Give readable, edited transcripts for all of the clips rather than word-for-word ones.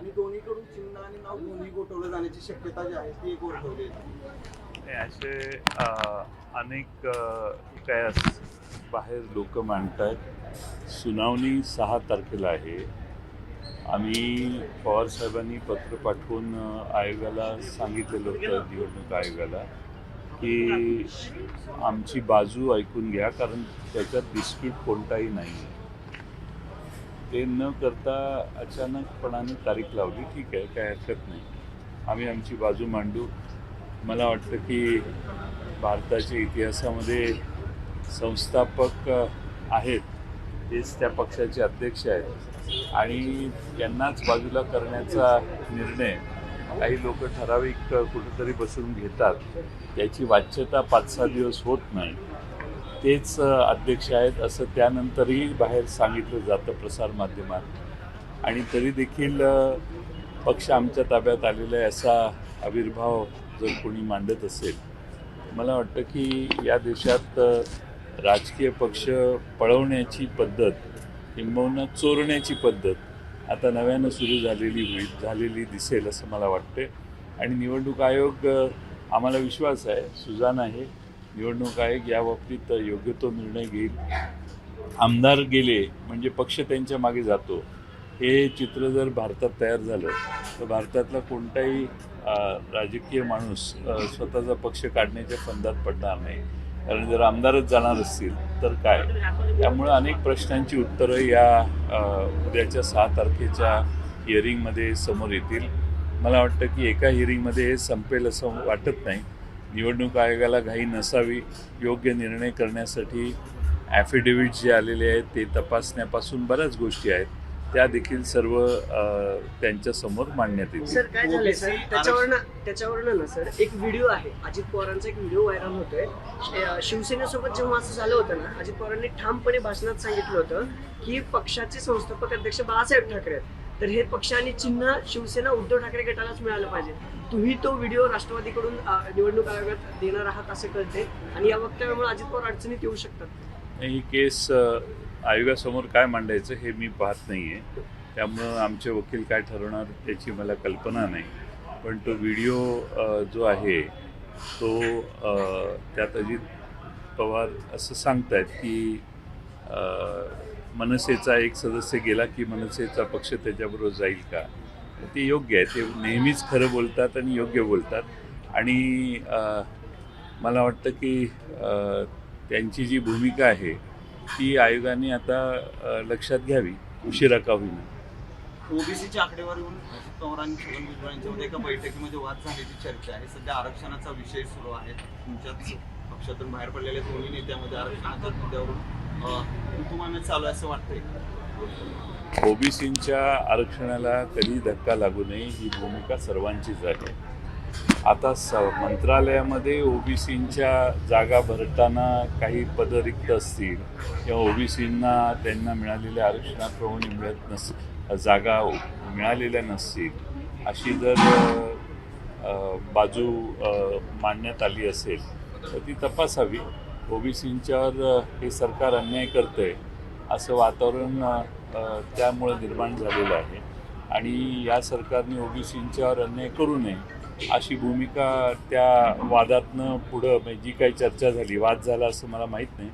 आणि दोन्हीकडून चिन्ह आणि नाव दोन्ही गोठवलं जाण्याची शक्यता जी आहे ती एक वर्तवली आहे. असे अनेक काय बाहेर लोक मांडतात. सुनावणी 6 तारखेला आहे. आम्ही पवार साहेबांनी पत्र पाठवून आयोगाला सांगितलेलं होतं, निवडणूक आयोगाला, की आमची बाजू ऐकून घ्या, कारण त्याच्यात डिस्प्यूट कोणताही नाही आहे. ते न करता अचानकपणाने तारीख लावली. ठीक आहे, काय हरकत नाही, आम्ही आमची बाजू मांडू. मला वाटतं की भारताच्या इतिहासामध्ये संस्थापक आहेत तेच त्या पक्षाचे अध्यक्ष आहेत आणि यांनाच बाजूला करण्याचा निर्णय काही लोक ठराविक कुठेतरी बसून घेतात. याची वाच्यता 5-6 दिवस होत नाही. तेच अध्यक्ष आहेत असं त्यानंतरही बाहेर सांगितलं जातं प्रसारमाध्यमात. आणि तरी देखील पक्ष आमच्या ताब्यात आलेला आहे असा आविर्भाव जर कोणी मांडत असेल, मला वाटतं की या देशात राजकीय पक्ष पळवण्याची पद्धत किंबहुना चोरण्याची पद्धत आता नव्यानं सुरू झालेली दिसेल असं मला वाटते. आणि निवडणूक आयोग, आम्हाला विश्वास आहे, सुजाण आहे. निवडणूक आयोग याबाबतीत योग्य तो निर्णय घेईल. आमदार गेले म्हणजे पक्ष त्यांच्या मागे जातो, हे चित्र जर भारतात तयार झालं तर भारतातला कोणताही राजकीय माणूस स्वतःचा पक्ष काढण्याच्या फंदात पडणार नाही. कारण जर आमदारच जाणार असतील तर काय. त्यामुळे अनेक प्रश्नांची उत्तरं या उद्याच्या 6 तारखेच्या हिअरिंगमध्ये समोर येतील. मला वाटतं की एका हिअरिंगमध्ये हे संपेल असं वाटत नाही. निवडणूक आयोगाला घाई नसावी. योग्य निर्णय करण्यासाठी ॲफिडेव्हिट जे आलेले आहेत ते तपासण्यापासून बऱ्याच गोष्टी आहेत, त्या देखील सर्व त्यांच्यासमोर मांडण्यात येतील. सर काय झालंय सर, त्याच्यावरनं ना सर एक व्हिडिओ आहे, अजित पवारांचा एक व्हिडिओ व्हायरल होतोय. शिवसेनेसोबत जेव्हा असं झालं होतं ना, अजित पवारांनी ठामपणे भाषणात सांगितलं होतं की पक्षाचे संस्थापक अध्यक्ष बाळासाहेब ठाकरे आहेत, तर हे पक्ष आणि चिन्ह शिवसेना उद्धव ठाकरे गटालाच मिळालं पाहिजे. तुम्ही तो व्हिडिओ राष्ट्रवादीकडून निवडणूक आयोगात देणार आहात असं कळते आणि या वक्तव्यामुळे अजित पवार अडचणीत येऊ शकतात. ही केस आयोगासमोर काय मांडायचं हे मी पाहत नाही आहे. त्यामुळं आमचे वकील काय ठरवणार त्याची मला कल्पना नाही. पण तो व्हिडिओ जो आहे तो त्यात अजित पवार असं सांगतायत की मनसेचा एक सदस्य गेला की मनसेचा पक्ष त्याच्याबरोबर जाईल का. ते योग्य आहे. ते नेहमीच खरं बोलतात आणि योग्य बोलतात. आणि मला वाटतं की त्यांची जी भूमिका आहे ती आयोगाने आता लक्षात घ्यावी, उशिरा का होईना. ओबीसीची आकडेवारी येऊन अजित पवार आणि छगन भुजबळ यांच्यामध्ये एका बैठकीमध्ये वाद झाल्याची चर्चा आहे. सध्या आरक्षणाचा विषय सुरू आहे. तुमच्याच पक्षातून बाहेर पडलेल्या दोन्ही नेत्यामध्ये आरक्षणाच्या मुद्द्यावरून कुटुंबाने चालू आहे असं वाटतंय. ओबीसींच्या आरक्षणाला कधी धक्का लागू नये ही भूमिका सर्वांचीच आहे. आता मंत्रालयामध्ये ओबीसींच्या जागा भरताना काही पदं रिक्त असतील किंवा ओबीसींना त्यांना मिळालेल्या आरक्षणाप्रमाणे जागा मिळालेल्या नसतील, अशी जर बाजू मांडण्यात आली असेल तर ती तपासावी. ओबीसींच्यावर हे सरकार अन्याय करतंय असं वातावरण त्यामुळे निर्माण झालेलं आहे आणि या सरकारने ओबीसींच्यावर अन्याय करू नये अशी भूमिका त्या वादातनं पुढं, म्हणजे जी काही चर्चा झाली, वाद झाला असं मला माहीत नाही,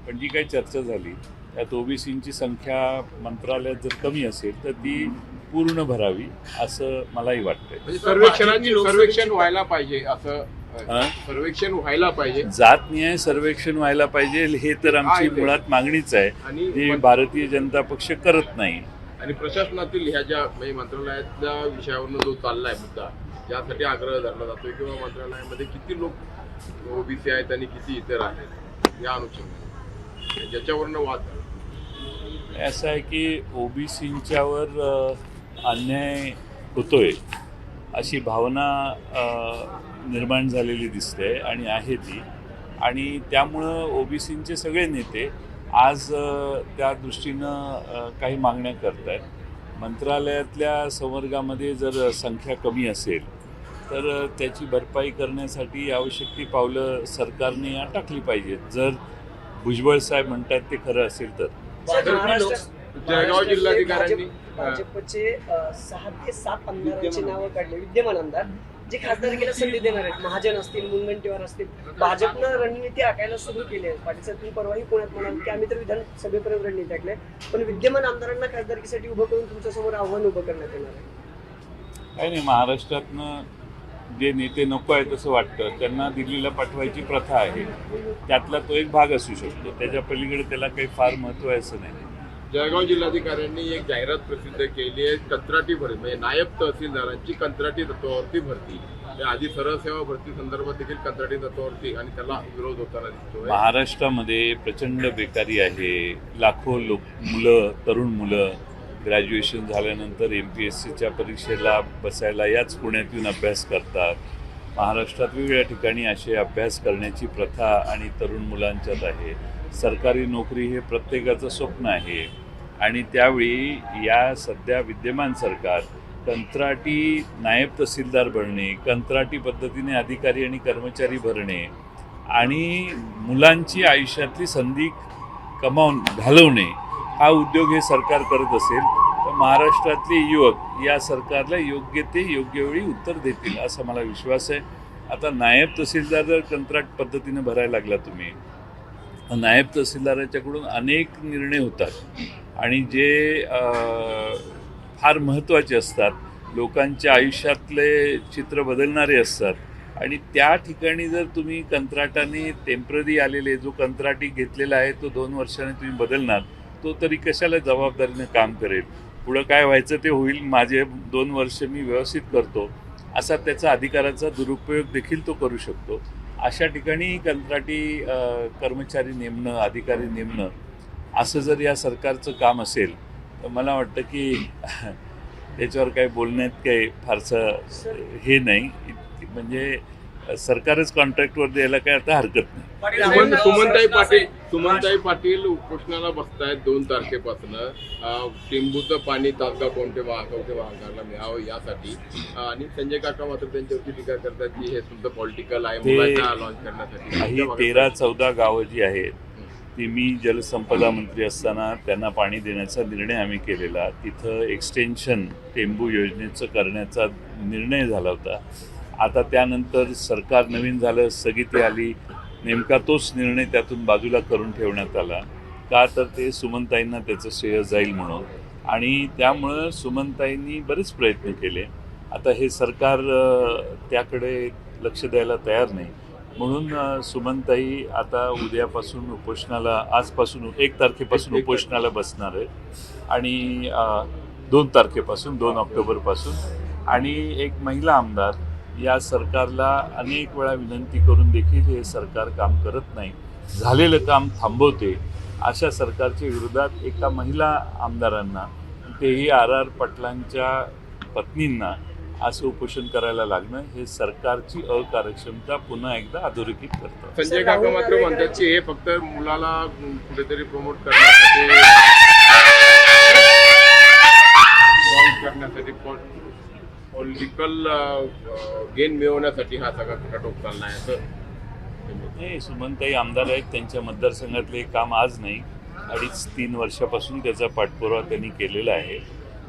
पण जी काही चर्चा झाली त्यात ओबीसींची संख्या मंत्रालयात जर कमी असेल तर ती पूर्ण भरावी असं मलाही वाटतंय. सर्वेक्षण व्हायला पाहिजे असं, सर्वेक्षण व्हायला पाहिजे, जातनिहाय सर्वेक्षण व्हायला पाहिजे हे तर आमची मुळात मागणीच आहे. ही भारतीय जनता पक्ष करत नाही. आणि प्रशासनातील ह्या ज्या मंत्रालयातल्या विषयावरून जो चाललाय मुद्दा, यासाठी आग्रह धरला जातोय किंवा मंत्रालयामध्ये किती लोक ओबीसी आहेत आणि किती इतर आहेत या अनुषंगाने ज्याच्यावरनं वाद झाला. असं आहे की ओबीसींच्यावर अन्याय होतोय अशी भावना निर्माण झालेली दिसते आणि आहे ती. आणि त्यामुळं ओबीसींचे सगळे नेते आज त्या दृष्टीनं काही मागण्या करत आहेत. मंत्रालयातल्या संवर्गामध्ये जर संख्या कमी असेल तर त्याची भरपाई करण्यासाठी आवश्यक ती पावलं सरकारने टाकली पाहिजेत, जर भुजबळ साहेब म्हणतात ते खरं असेल तर. जळगाव जिल्हाधिकाऱ्यांनी भाजपचे 6 ते 7 आमदारांची नावं काढली, विद्यमान आमदार जे खासदारकीला संधी देणार आहेत. महाजन असतील, मुनगंटीवार असतील. भाजपनं रणनीती आखायला सुरू केली आहे. पाटील साहेब तुम्ही परवाही पुण्यात म्हणाल की आम्ही तर विधानसभेपर्यंत रणनीती आखली आहे, पण विद्यमान आमदारांना खासदारकीसाठी उभं करून तुमच्यासमोर आव्हान उभं करण्यात येणार आहे. काही नाही, महाराष्ट्रातनं जे नेते नको आहे तसं वाटतं त्यांना दिल्लीला पाठवायची प्रथा आहे, त्यातला तो एक भाग असू शकतो. त्याच्या पलीकडे त्याला काही फार महत्त्व आहे असं नाही. जळगाव जिल्हाधिकाऱ्यांनी एक जाहिरात प्रसिद्ध केली आहे, कंत्राटी भरती म्हणजे नायब तहसीलदारांची कंत्राटी तत्वावरती भरती. आधी सरळ सेवा भरती संदर्भात देखील कंत्राटी तत्वावरती आणि त्याला विरोध होताना दिसतोय. महाराष्ट्रामध्ये प्रचंड बेकारी आहे. लाखो मुलं, तरुण मुलं ग्रॅज्युएशन झाल्यानंतर MPSCच्या परीक्षेला बसायला याच पुण्यात येऊन अभ्यास करतात. महाराष्ट्रात वेगवेगळ्या ठिकाणी असे अभ्यास करण्याची प्रथा आणि तरुण मुलांच्यात आहे. सरकारी नोकरी हे प्रत्येकाचं स्वप्न आहे आणि त्यावेळी या सध्या विद्यमान सरकार कंत्राटी नायब तहसीलदार भरणे, कंत्राटी पद्धतीने अधिकारी आणि कर्मचारी भरणे आणि मुलांची आयुष्यातली संधी घालवणे हा उद्योग हे सरकार करत असेल तर महाराष्ट्रातले युवक या सरकारला योग्य ते योग्य वेळी उत्तर देतील असा मला विश्वास आहे. आता नायब तहसीलदार जर कंत्राट पद्धतीने भरायला लागला तुम्ही, नायब तहसीलदाराच्याकडून अनेक निर्णय होतात आणि जे फार महत्त्वाचे असतात, लोकांच्या आयुष्यातले चित्र बदलणारे असतात आणि त्या ठिकाणी जर तुम्ही कंत्राटाने टेम्पररी आलेले जो कंत्राटी घेतलेला आहे तो 2 वर्षाने तुम्ही बदलणार, तो तरी कशाला जबाबदारीने काम करेल. पुढं काय व्हायचं ते होईल, माझे 2 वर्ष मी व्यवस्थित करतो असा त्याचा अधिकाराचा दुरुपयोग देखील तो करू शकतो. अशा ठिकाणी कंत्राटी कर्मचारी नेमणं, अधिकारी नेमणं असं जर या सरकारचं काम असेल तर मला वाटतं की त्याच्यावर काही बोलण्यात काही फारसं हे नाही. म्हणजे सरकारच कॉन्ट्रॅक्टवर द्यायला काय आता हरकत नाही. सुमनताई पाटील उपोषणाला बसतायत 2 तारखेपासून. टेंबूचं पाणी तासगाव कोणते भागाला मिळावं यासाठी आणि संजय काका मात्र त्यांच्यावरती टीका करतात की हे तुमचं पॉलिटिकल आहे मुलांना लॉन्च करण्यासाठी. ही 13-14 गावं जी आहेत ती मी जलसंपदा मंत्री असताना त्यांना पाणी देण्याचा निर्णय आम्ही केलेला. तिथं एक्सटेन्शन टेंबू योजनेचं करण्याचा निर्णय झाला होता. आता त्यानंतर सरकार नवीन झालं, स्थगिती आली, नेमका तोच निर्णय त्यातून बाजूला करून ठेवण्यात आला. का तर ते सुमनताईंना त्याचं श्रेय जाईल म्हणून आणि त्यामुळं सुमनताईंनी बरेच प्रयत्न केले. आता हे सरकार त्याकडे लक्ष द्यायला तयार नाही म्हणून सुमनताई आता उद्यापासून उपोषणाला, आजपासून 1 तारखेपासून उपोषणाला बसणार आहे आणि 2 तारखेपासून 2 ऑक्टोबरपासून. आणि एक महिला आमदार या सरकारला अनेक वेळा विनंती करून देखील हे सरकार काम करत नाही, झालेलं काम थांबवते. अशा सरकारच्या विरोधात एका महिला आमदारांना, तेही RR पाटलांच्या पत्नींना असं उपोषण करायला लागणं हे सरकारची अकार्यक्षमता पुन्हा एकदा अधोरेखित करतं. संजय काका मात्र म्हणतात की हे फक्त मुलाला कुठेतरी प्रमोट करण्यासाठी पॉलिटिकल गेन मिळवण्यासाठी हा सगळा खटाटोप चाललाय असं. नाही, सुमनताई आमदार आहेत, त्यांच्या मतदारसंघातले काम आज नाही, 2.5-3 वर्षापासून त्याचा पाठपुरावा त्यांनी केलेला आहे.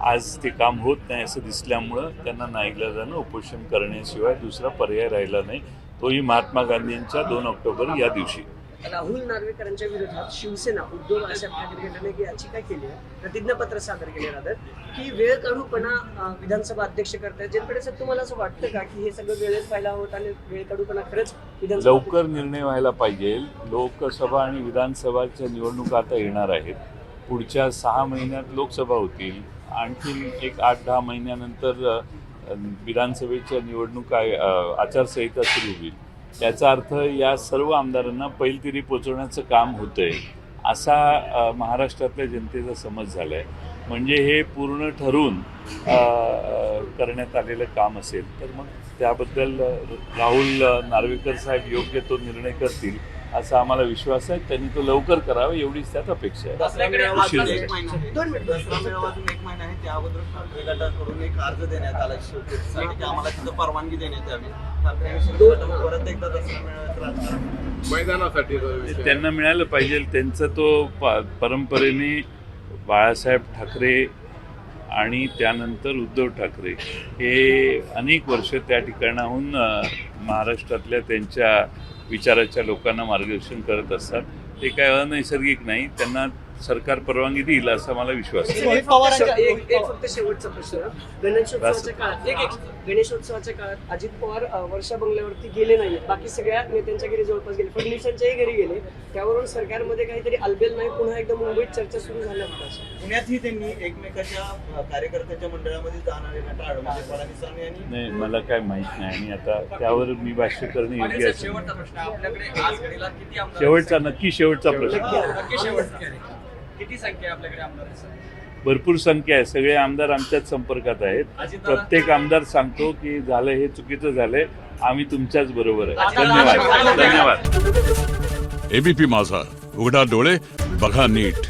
आज ते काम होत नाही असं दिसल्यामुळं त्यांना नाईलाजानं उपोषण करण्याशिवाय दुसरा पर्याय राहिला नाही, तोही महात्मा गांधींच्या 2 ऑक्टोबर या दिवशी. राहुल नार्वेकरांच्या विरोधात शिवसेना, उद्धव बाळासाहेब ठाकरे गटाने एक याचिका केली आहे, प्रतिज्ञापत्र सादर केले जातात की वेळ काढूपणा विधानसभा अध्यक्ष करतायत. जनपडे साहेब, तुम्हाला असं वाटतं का की हे सगळं वेळेत व्हायला होतं आणि वेळ काढूपणा खरंच विधानसभा लवकर निर्णय व्हायला पाहिजे? लोकसभा आणि विधानसभाच्या निवडणुका आता येणार आहेत. पुढच्या 6 महिन्यात लोकसभा होतील, आणखी एक 8-10 महिन्यानंतर विधानसभेच्या निवडणुका, आचारसंहिता सुरू होईल. याचा अर्थ या सर्व आमदारांना पैलतीरी पोचवण्याचं काम होतंय असा महाराष्ट्रातल्या जनतेचा समज झाला आहे. म्हणजे हे पूर्ण ठरवून करण्यात आलेलं काम असेल तर मग त्याबद्दल राहुल नार्वेकर साहेब योग्य तो निर्णय करतील असा आम्हाला विश्वास आहे. त्यांनी तो लवकर करावा एवढीच त्यात अपेक्षा आहे. दसरा मेळावा 1 महिना आहे, त्या अगोदर ठाकरे गटाकडून एक अर्ज देण्यात आला शिवसेनेसाठी की आम्हाला तिथं परवानगी देण्यात यावी. परत एकदा दसरा मेळाव्यात मैदानासाठी त्यांना मिळालं पाहिजे. त्यांचं तो परंपरेने बाळासाहेब ठाकरे आणि त्यानंतर उद्धव ठाकरे हे अनेक वर्ष त्या ठिकाणाहून महाराष्ट्रातल्या त्यांच्या विचाराच्या लोकांना मार्गदर्शन करत असतात. ते काय अनैसर्गिक नाही, त्यांना सरकार परवानगी देईल असा मला विश्वास आहे. एक फक्त शेवटचा प्रश्न. गणेशोत्सवाच्या काळात अजित पवार वर्षा बंगल्यावरती गेले नाही, बाकी सगळ्या नेत्यांच्या घरी जवळपास गेले, फडणवीसांच्याही घरी गेले. त्यावरून सरकारमध्ये काहीतरी अलबेल नाही, पुन्हा एकदा मुंबईत चर्चा सुरू झाल्या होत्या. पुण्यातही त्यांनी एकमेकाच्या कार्यकर्त्याच्या मंडळामध्ये जाणारे टाळलं, म्हणजे फडणवीसांनी आणि नाही, मला काय माहीत नाही आणि आता त्यावर मी भाष्य करणे योग्य आहे. शेवटचा प्रश्न आपल्याकडे आज घडीला किती आमदार शेवटचा नक्की शेवटचा प्रश्न. नक्की शेवटचा किती संख्या आहे आपल्याकडे आमदारांची? भरपूर संख्या आहे. सगळे आमदार आमच्याच संपर्कात आहेत. प्रत्येक आमदार सांगतो की झालं हे चुकीचं झालंय, आम्ही तुमच्याच बरोबर आहे. धन्यवाद. एबीपी माझा, उघडा डोळे बघा नीट.